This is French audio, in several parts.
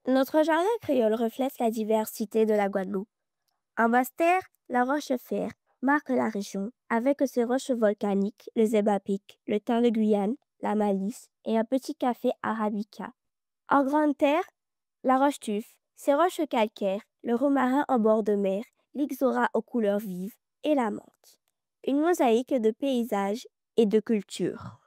Notre jardin créole reflète la diversité de la Guadeloupe. En Basse-Terre, la roche-fer marque la région avec ses roches volcaniques, le zébapique, le thym de Guyane, la malice et un petit café arabica. En Grande Terre, la roche-tuf, ses roches calcaires, le romarin en bord de mer, l'ixora aux couleurs vives et la menthe. Une mosaïque de paysages et de cultures.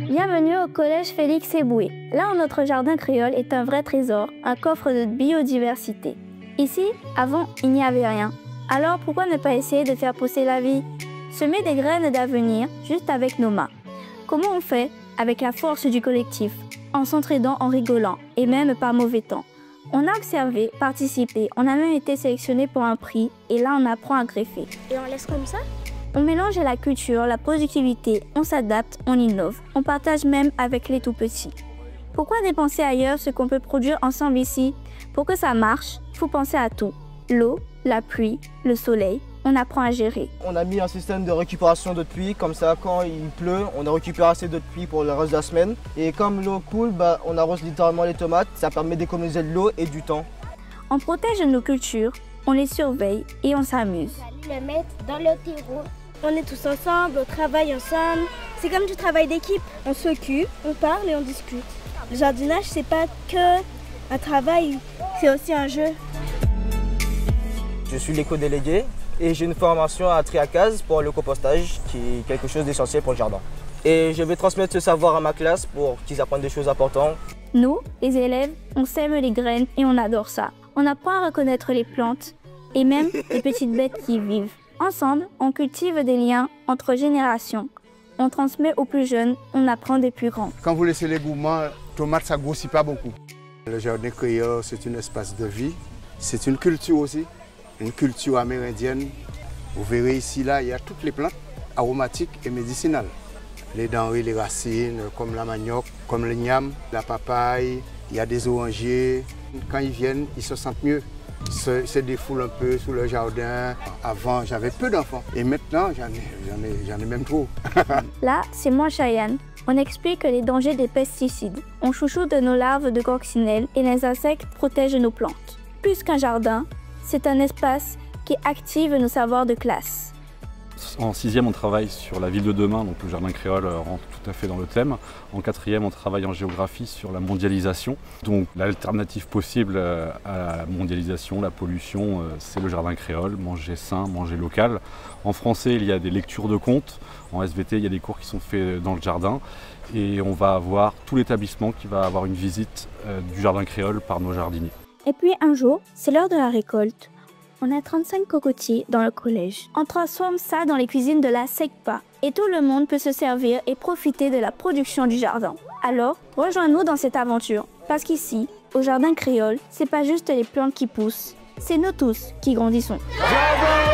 Bienvenue au collège Félix Éboué. Là où notre jardin créole est un vrai trésor, un coffre de biodiversité. Ici, avant, il n'y avait rien. Alors pourquoi ne pas essayer de faire pousser la vie? Semer des graines d'avenir juste avec nos mains. Comment on fait? Avec la force du collectif, en s'entraidant, en rigolant, et même par mauvais temps. On a observé, participé, on a même été sélectionné pour un prix, et là on apprend à greffer. Et on laisse comme ça? On mélange la culture, la productivité, on s'adapte, on innove, on partage même avec les tout-petits. Pourquoi dépenser ailleurs ce qu'on peut produire ensemble ici? Pour que ça marche, il faut penser à tout. L'eau, la pluie, le soleil, on apprend à gérer. On a mis un système de récupération d'eau de pluie, comme ça quand il pleut, on a récupéré assez d'eau de pluie pour le reste de la semaine. Et comme l'eau coule, on arrose littéralement les tomates, ça permet d'économiser de l'eau et du temps. On protège nos cultures, on les surveille et on s'amuse. On va le mettre dans le terreau. On est tous ensemble, on travaille ensemble. C'est comme du travail d'équipe. On s'occupe, on parle et on discute. Le jardinage, c'est pas que un travail, c'est aussi un jeu. Je suis l'éco-délégué et j'ai une formation à Triacase pour le compostage, qui est quelque chose d'essentiel pour le jardin. Et je vais transmettre ce savoir à ma classe pour qu'ils apprennent des choses importantes. Nous, les élèves, on sème les graines et on adore ça. On apprend à reconnaître les plantes et même les petites bêtes qui y vivent. Ensemble, on cultive des liens entre générations. On transmet aux plus jeunes, on apprend des plus grands. Quand vous laissez les gourmands, tomates, ça ne grossit pas beaucoup. Le jardin créole, c'est un espace de vie. C'est une culture aussi, une culture amérindienne. Vous verrez ici, là, il y a toutes les plantes aromatiques et médicinales. Les denrées, les racines, comme la manioc, comme le gnam, la papaye, il y a des orangers. Quand ils viennent, ils se sentent mieux. Ils se défoulent un peu sous le jardin. Avant, j'avais peu d'enfants. Et maintenant, j'en ai même trop. Là, c'est moi, Cheyenne. On explique les dangers des pesticides. On chouchoute de nos larves de coccinelles et les insectes protègent nos plantes. Plus qu'un jardin, c'est un espace qui active nos savoirs de classe. En 6e, on travaille sur la ville de demain, donc le jardin créole rentre tout à fait dans le thème. En 4e, on travaille en géographie sur la mondialisation. Donc l'alternative possible à la mondialisation, la pollution, c'est le jardin créole, manger sain, manger local. En français, il y a des lectures de contes. En SVT, il y a des cours qui sont faits dans le jardin. Et on va avoir tout l'établissement qui va avoir une visite du jardin créole par nos jardiniers. Et puis un jour, c'est l'heure de la récolte. On a 35 cocotiers dans le collège. On transforme ça dans les cuisines de la SECPA. Et tout le monde peut se servir et profiter de la production du jardin. Alors, rejoins-nous dans cette aventure. Parce qu'ici, au jardin créole, c'est pas juste les plantes qui poussent, c'est nous tous qui grandissons. Bravo!